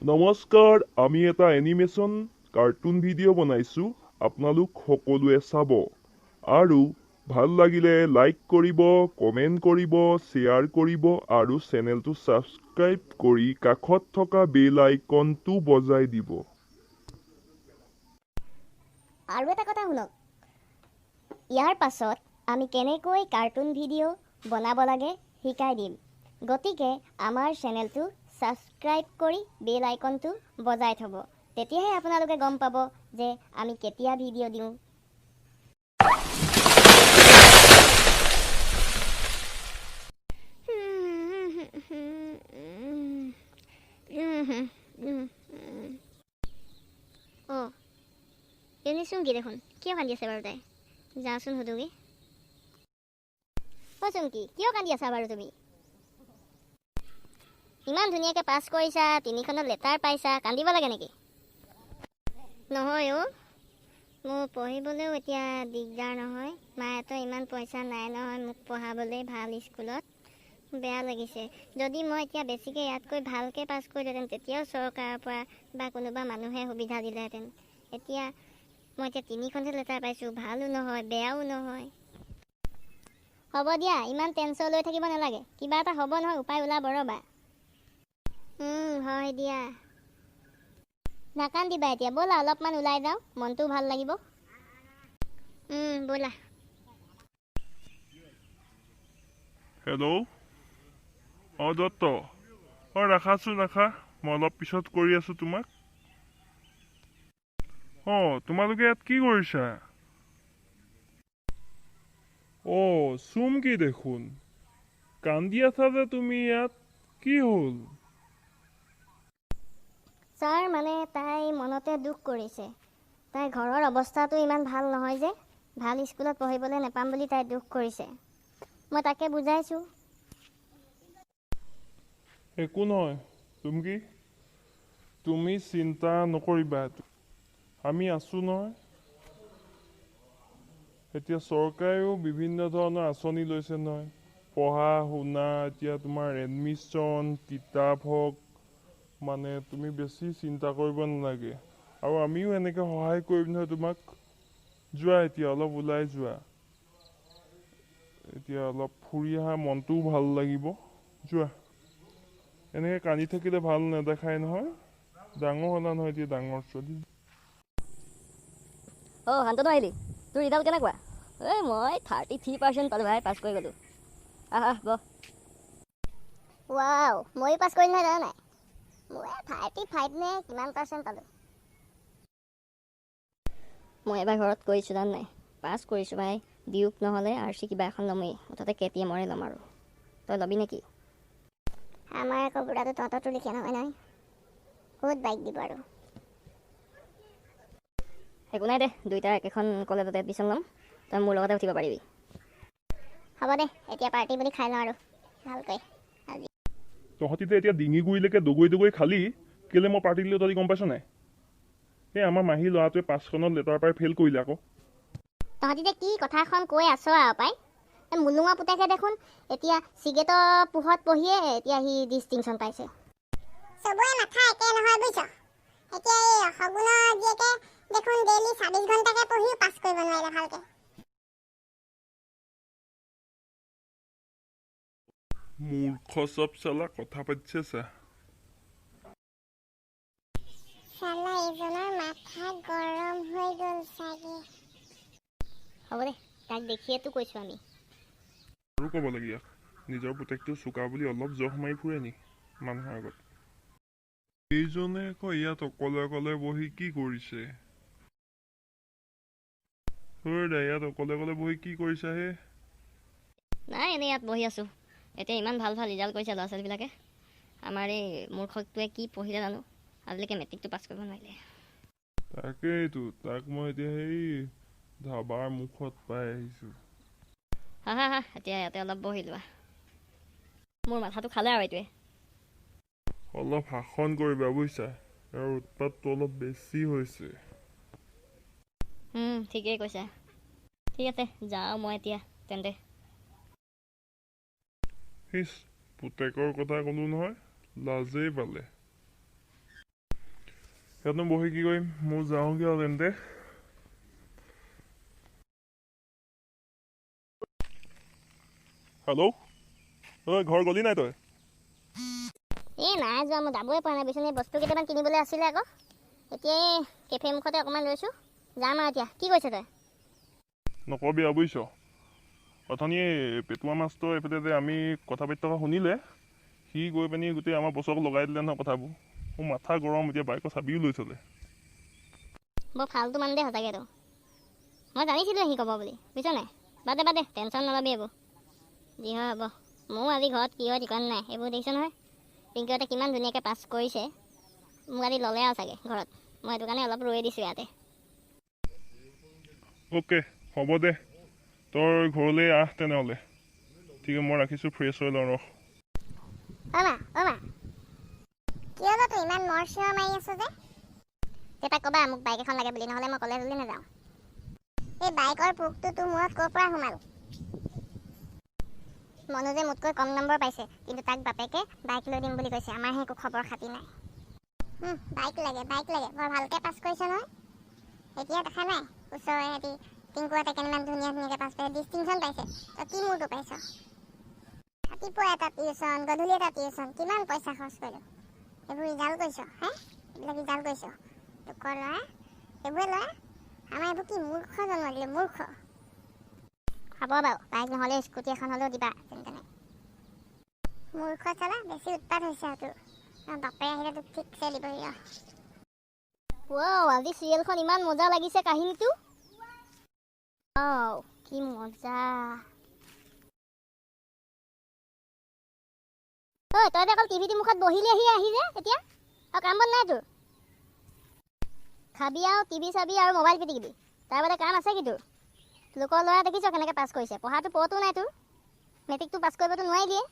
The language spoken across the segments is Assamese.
নমস্কাৰ, আমি এটা এনিমেশ্যন কাৰ্টুন ভিডিঅ' বনাইছোঁ। আপোনালোক সকলোৱে চাব আৰু ভাল লাগিলে লাইক কৰিব, কমেণ্ট কৰিব, শ্বেয়াৰ কৰিব আৰু চেনেলটো ছাবস্ক্ৰাইব কৰি কাষত থকা বেল আইকনটো বজাই দিব। আৰু এটা কথা শুনক, ইয়াৰ পাছত আমি কেনেকৈ কাৰ্টুন ভিডিঅ' বনাব লাগে শিকাই দিম। গতিকে আমাৰ চেনেলটো ছাবস্ক্ৰাইব কৰি বেল আইকনটো বজাই থ'ব। তেতিয়াহে আপোনালোকে গম পাব যে আমি কেতিয়া ভিডিঅ' দিওঁ। অঁ, এনে চুমকি দেখোন, কিয় কান্দি আছে বাৰু তাই? যাওঁচোন সুধোগৈ। অ' চুমকি, কিয় কান্দি আছা বাৰু তুমি? ইমান ধুনীয়াকৈ পাছ কৰিছা, 3খনত লেটাৰ পাইছা, কান্দিব লাগে নেকি? নহয় অ', মোৰ পঢ়িবলৈও এতিয়া দিগদাৰ নহয়। মায়েতো ইমান পইচা নাই নহয় মোক পঢ়াবলৈ ভাল স্কুলত। বেয়া লাগিছে। যদি মই এতিয়া বেছিকৈ ইয়াতকৈ ভালকৈ পাছ কৰিলোহেঁতেন, তেতিয়াও চৰকাৰৰ পৰা বা কোনোবা মানুহে সুবিধা দিলেহেঁতেন। এতিয়া মই 3খনহে লেটাৰ পাইছোঁ, ভালো নহয় বেয়াও নহয়। হ'ব দিয়া, ইমান টেনশ্যন লৈ থাকিব নালাগে। কিবা এটা হ'ব নহয়, উপায় ওলাব ৰ'বা। হয় দিয়া। নাকান্দিবা এতিয়া, ব'লা অলপমান ওলাই যাওঁ, মনটোও ভাল লাগিব। ব'লা। হেল্ল', দত্ত, ৰাখাচোন ৰাখা, মই অলপ পিছত কৰি আছোঁ তোমাক। তোমালোকে ইয়াত কি কৰিছা? চুমকি দেখোন, কান্দি আছা যে তুমি ইয়াত, কি হ'ল? ছাৰ, মানে তাই মনতে দুখ কৰিছে। তাইৰ ঘৰৰ অৱস্থাটো ইমান ভাল নহয় যে, ভাল স্কুলত পঢ়িবলৈ নাপাম বুলি তাই দুখ কৰিছে। মই তাকে বুজাইছোঁ। একো নহয় চুমকি, তুমি চিন্তা নকৰিবা, আমি আছোঁ নহয়। এতিয়া চৰকাৰেও বিভিন্ন ধৰণৰ আঁচনি লৈছে নহয়, পঢ়া শুনা, এতিয়া তোমাৰ এডমিশ্যন, কিতাপ হওক, মানে তুমি বেছি চিন্তা কৰিব নালাগে। আৰু আমিও এনেকৈ সহায় কৰিম নহয় তোমাক। যোৱা এতিয়া অলপ ওলাই যোৱা, এতিয়া অলপ ফুৰি অহা, মনটোও ভাল লাগিব। যোৱা, এনেকৈ কান্দি থাকিলে ভাল নেদেখায় নহয়। ডাঙৰ হ'লা নহয় এতিয়া, ডাঙৰ ছোৱালী। শান্তনু আহিলি, তোৰ ৰিজাল্ট কেনেকুৱা? মই 33% পালোঁ ভাই, পাছ কৰি গ'লোঁ। বহ। ৱাও, ময়ো পাছ কৰিম নহয়, জানা নাই? মই 35 নে কিমান পাৰ্চেণ্ট পালোঁ। মই এবাৰ ঘৰত কৰিছোঁ জান নাই, পাছ কৰিছোঁ ভাই। ডিউক নহ'লে RC কিবা এখন ল'মেই, মুঠতে KTM-ৰে ল'ম আৰু। তই ল'বি নেকি? আমাৰ আকৌ বুঢ়াটো তহঁতৰটো লিখীয়া নহয় নহয়, ক'ত বাইক দিব আৰু। একো নাই দে, দুইটা একেখন কলেজতে এডমিশ্যন ল'ম, তই মোৰ লগতে উঠিব পাৰিবি। হ'ব দে, এতিয়া পাৰ্টি বুলি খাই লওঁ আৰু ভালকৈ আজি। তহঁতি যে এতিয়া ডিঙিগুৰিলৈকে দগৰি খালি, কেলৈ মই পাৰ্টি দিলোঁ তহঁতি গম পাইছ নাই? এই আমাৰ মাহী ল'ৰাটোৱে 5খনত লেটাৰ পাই ফেইল কৰিলে আকৌ। তহঁতি যে কি কথা এখন কৈ আছ আৰু পাই। মুনুৱা পুতেকে দেখোন এতিয়া চিগেটৰ পোহৰত পঢ়িয়ে এতিয়া সি ডিষ্টিংশ্যন পাইছে। চবৰে মাথা একে নহয় বুজিছ। এতিয়া এই সগুণৰ জীয়েকে দেখোন ডেইলি 24 ঘণ্টাকে পঢ়িও পাছ কৰিব নোৱাৰিলে ভালকে। মূৰ্খ চব চালা কথা পাতিছে চা। চালা এইজনৰ মাথা গৰম হৈ গ'ল চাগে। হ'ব দে, তাক দেখিয়েতো কৈছোঁ আমি। আৰু ক'বলগীয়া, নিজৰ পুতেকটো চোকা বুলি অলপ জহ মাৰি ফুৰে নি মানুহৰ আগত? এইজনে আকৌ ইয়াত অকলে অকলে বহি কি কৰিছে? ইয়াত অকলে অকলে বহি কি কৰিছা হে? নাই, এনেই ইয়াত বহি আছোঁ। এতিয়া ইমান ভাল ভাল ৰিজাল্ট কৰিছে ল'ৰা ছোৱালীবিলাকে। আমাৰ এই মূৰ্খটোৱে কি পঢ়িলে জানো, আজিলৈকে মেট্ৰিকটো পাছ কৰিব নোৱাৰিলে। তাকেইতো, তাক মই এতিয়া সেই ধাবাৰ মুখত পাই আহিছোঁ। এতিয়া ইয়াতে অলপ বহি লোৱা। মোৰ মাথাটো খালে আৰু এইটোৱে। অলপ শাসন কৰিবা বুজিছা, আৰু উৎপাতটো অলপ বেছি হৈছে। ঠিকেই কৈছা। ঠিক আছে, যাওঁ মই এতিয়া তেন্তে। পুতেকৰ কথা ক'লো নহয়, লাজেই পালে। ইয়াতনো বহি কি কৰিম, মই যাওঁগৈ আৰু তেন্তে। হেল্ল', ঐ ঘৰ গলি নাই তই? এই নাই যোৱা, মই যাবই পৰা নাই বুজিছনে। বস্তু কেইটামান কিনিবলৈ আছিলে আকৌ। এতিয়া এই কেফে মুখতে অকণমান ৰৈছোঁ, যাম আৰু এতিয়া। কি কৈছে তই? নকবি আৰু বুজিছ, অথনি পেটুৱা মাছটো এইফালে যে আমি কথা পাতি থকা শুনিলে, সি গৈ পিনি গোটেই আমাৰ বছৰক লগাই দিলে নহয় কথাবোৰ। মোৰ মাথা গৰম, এতিয়া বাইকৰ চাবিও লৈ থ'লে। বৰ ফাল্টু মানুহ দে সঁচাকৈ তো। মই জানিছিলোঁ সি ক'ব বুলি, বুজিছ নাই। বাদে বাদে, টেনশ্যন নল'বি এইবোৰ, যি হয় হ'ব। মোৰো আজি ঘৰত কি হয় ঠিকনা নাই। এইবোৰ দেখিছ নহয়, পিংকিহঁতে কিমান ধুনীয়াকৈ পাছ কৰিছে। মোক আজি ল'লে আৰু চাগে ঘৰত। মই সেইটো কাৰণে অলপ ৰৈ দিছোঁ ইয়াতে। অ'কে, হ'ব দে, তই ঘৰলৈ আহ তেনেহ'লে। ঠিক আছে, মই ৰাখিছোঁ, ফ্ৰেছ হৈ লওঁ ৰহ। অ' মা, কিয় বা তই ইমান মৰ চিঞৰ মাৰি আছ যে? দেউতাক ক'বা মোক বাইক এখন লাগে বুলি, নহ'লে মই কলেজলৈ নাযাওঁ। এই বাইকৰ পোকটো তোৰ মূৰত ক'ৰ পৰা সোমাল? মনোজে মোতকৈ কম নম্বৰ পাইছে, কিন্তু তাক বাপেকে বাইক লৈ দিম বুলি কৈছে। আমাৰহে একো খবৰ খাতি নাই। বাইক লাগে, বৰ ভালকৈ পাছ কৰিছ নহয়। এতিয়া দেখা নাই ওচৰৰে সিহঁতি টিংকুহঁতে কেনেমান ধুনীয়াকৈ পাছ কৰি ডিষ্টিংশ্যন পাইছে। তই কি মূৰটো পাইছ? ৰাতিপুৱা এটা টিউশ্যন, গধূলি এটা টিউশ্যন, কিমান পইচা খৰচ কৰিলোঁ। এইবোৰ ৰিজাল্ট কৰিছ হে? এইবিলাক ৰিজাল্ট কৰিছ? লোকৰ ল'ৰা, এইবোৰে ল'ৰা। আমাৰ এইবোৰ কি মূৰ্খ জন্ম দিলে, মূৰ্খ। হ'ব বাৰু, বাইক নহ'লে স্কুটি এখন হ'লেও দিবা তেনে। মূৰ্খ চালা, বেছি উৎপাত হৈছে আৰু তোৰ। বাপে আহিলে তোক ঠিকছে দিবহি আৰু। আজি চিৰিয়েলখন ইমান মজা লাগিছে কাহিনীটো। কি মজা। ঐ তই যে অকল টিভিটোৰ মুখত বহিলি আহি যে এতিয়া, আৰু কাম বন নাই তোৰ? খাবি আৰু টিভি চাবি আৰু মোবাইল পিটিকিবি, তাৰ বাদে কাম আছে কি তোৰ? লোকৰ ল'ৰা দেখিছ কেনেকৈ পাছ কৰিছে, পঢ়াটো পঢ়তো নাই তোৰ। মেট্ৰিকটো পাছ কৰিবতো নোৱাৰিলিয়ে।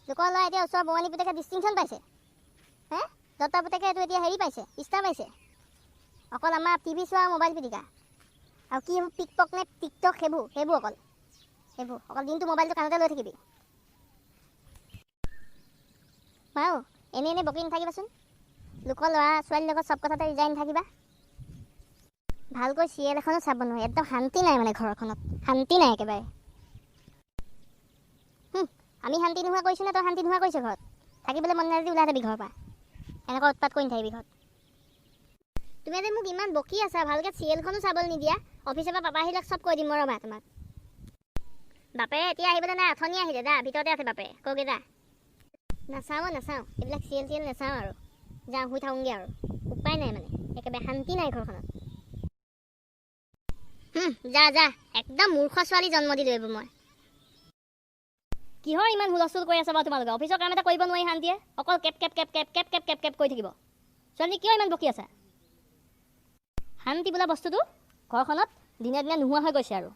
লোকৰ ল'ৰা এতিয়া ওচৰৰ বঙালী পুতেকে ডিষ্টিংশ্যন পাইছে, হে? দত্তৰ পুতেকে এইটো এতিয়া হেৰি পাইছে, ষ্টাৰ পাইছে। অকল আমাৰ টিভি চোৱা আৰু মোবাইল পিটিকা, আৰু কি এইবোৰ টিকটক নে টিকটক, সেইবোৰ অকল দিনটো মোবাইলটো কাণতে লৈ থাকিবি। বাৰু এনেই বকি নাথাকিবাচোন। লোকৰ ল'ৰা ছোৱালীৰ লগত চব কথাতে ৰিজাই নাথাকিবা। ভালকৈ চিৰিয়েল এখনো চাব নোৱাৰি, একদম শান্তি নাই মানে ঘৰখনত, শান্তি নাই একেবাৰে। আমি শান্তি নোহোৱা কৰিছোঁ নে তই শান্তি নোহোৱা কৰিছ ঘৰত? থাকিবলৈ মন নাই যদি ওলাই যাবি ঘৰৰ পৰা, এনেকুৱা উৎপাত কৰি নাথাকিবি ঘৰত। তুমি যে মোক ইমান বকি আছা, ভালকৈ চিৰিয়েলখনো চাবলৈ নিদিয়া। অফিচৰ পৰা পাপা আহিলে চব কৈ দিম মই, ৰ'বা তোমাক। বাপে এতিয়া আহিবলৈ নাই, অথনি আহিলে, যা ভিতৰতে আছে বাপে, কওঁগৈ যা। নাচাওঁ এইবিলাক চিৰিয়েল নাচাওঁ আৰু, যাওঁ শুই থাকোঁগৈ আৰু। উপায় নাই মানে, একেবাৰে শান্তি নাই ঘৰখনত। যা, একদম মূৰ্খ ছোৱালী জন্ম দিলোঁ এইবোৰ মই। কিহৰ ইমান হুলস্থুল কৰি আছা বাৰু তোমালোকে? অফিচৰ কাম এটা কৰিব নোৱাৰি শান্তিয়ে, অকল কেপ কৰি থাকিব। ছোৱালী কিয় ইমান বকি আছা? শান্তি বোলা বস্তুটো ঘৰখনত দিনে দিনে নোহোৱা হৈ গৈছে আৰু।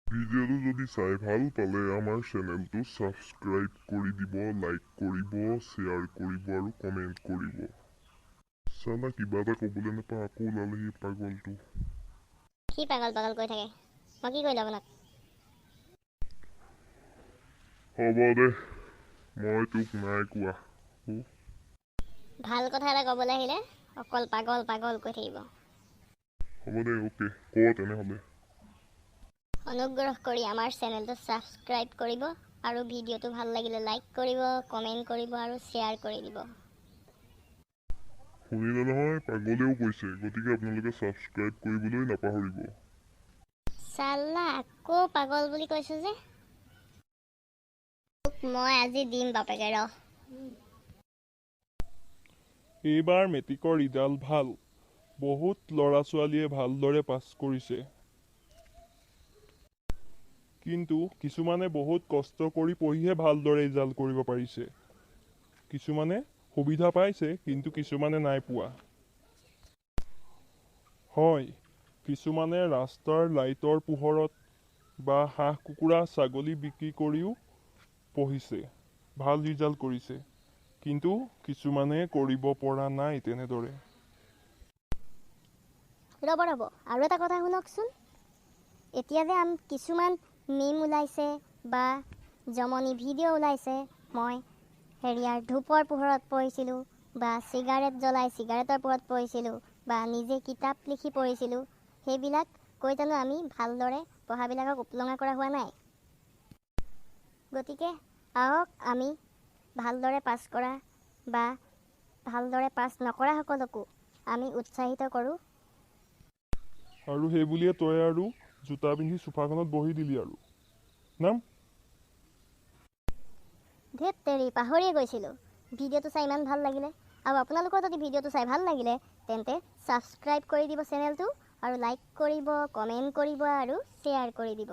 ভিডিঅ'টো যদি চাই ভাল পালে আমাৰ চেনেলটো ছাবস্ক্ৰাইব কৰি দিব, লাইক কৰিব, শ্বেয়াৰ কৰিব আৰু কমেণ্ট কৰিব। চালা কিবা এটা ক'বলৈ নাপাওঁ, আকৌ ওলালে সেই পাগলটো। কি পাগল কৰি থাকে? মই কি কৰিলোঁ আপোনাক? হ'ব দে, মই তোক নাই কোৱা। ভাল কথা এটা ক'বলৈ আহিলে অকল পাগল কৈ থাকিব। হ'ব দে, অ'কে, ক তেনেহ'লে। অনুগ্ৰহ কৰি আমাৰ চেনেলটো ছাবস্ক্ৰাইব কৰিব আৰু ভিডিঅ'টো ভাল লাগিলে লাইক কৰিব, কমেণ্ট কৰিব আৰু শ্বেয়াৰ কৰি দিব। শুনিলে নহয়, পাগলেও কৈছে, গতিকে আপোনালোকে ছাবস্ক্ৰাইব কৰিবলৈ নাপাহৰিব। চালা আকৌ পাগল বুলি কৈছে যে। মই আজি দিম বাপেকে, ৰহ। এইবাৰ মেট্ৰিকৰ ৰিজাল্ট ভাল, বহুত ল'ৰা ছোৱালীয়ে ভালদৰে পাছ কৰিছে। কিন্তু কিছুমানে বহুত কষ্ট কৰি পঢ়িহে ভালদৰে ৰিজাল্ট কৰিব পাৰিছে। কিছুমানে সুবিধা পাইছে, কিন্তু কিছুমানে নাই পোৱা। হয়, কিছুমানে ৰাস্তাৰ লাইটৰ পোহৰত বা হাঁহ কুকুৰা ছাগলী বিক্ৰী কৰিও পঢ়িছে, ভাল ৰিজাল্ট কৰিছে। কিন্তু কিছুমানে কৰিব পৰা নাই তেনেদৰে। ৰ'ব আৰু এটা কথা শুনকচোন। এতিয়া যে কিছুমান মিম ওলাইছে বা জমনি ভিডিঅ' ওলাইছে, মই ধূপৰ পোহৰত পঢ়িছিলোঁ বা চিগাৰেট জ্বলাই চিগাৰেটৰ পোহৰত পঢ়িছিলোঁ, বা নিজে কিতাপ লিখি পঢ়িছিলোঁ সেইবিলাক কৈ জানো আমি ভালদৰে পঢ়াবিলাকক উপলুঙা কৰা হোৱা নাই? গতিকে আহক আমি ভালদৰে পাছ কৰা বা ভালদৰে পাছ নকৰা সকলকো আমি উৎসাহিত কৰোঁ। আৰু সেই বুলিয়ে তই আৰু জোতা পিন্ধি চোফাখনত বহি দিলি আৰু নাম ধেত তেৰি, পাহৰিয়ে গৈছিলোঁ। ভিডিঅ'টো চাই ইমান ভাল লাগিলে, আৰু আপোনালোকৰ যদি ভিডিঅ'টো চাই ভাল লাগিলে তেন্তে ছাবস্ক্ৰাইব কৰি দিব চেনেলটো, আৰু লাইক কৰিব, কমেণ্ট কৰিব আৰু শ্বেয়াৰ কৰি দিব।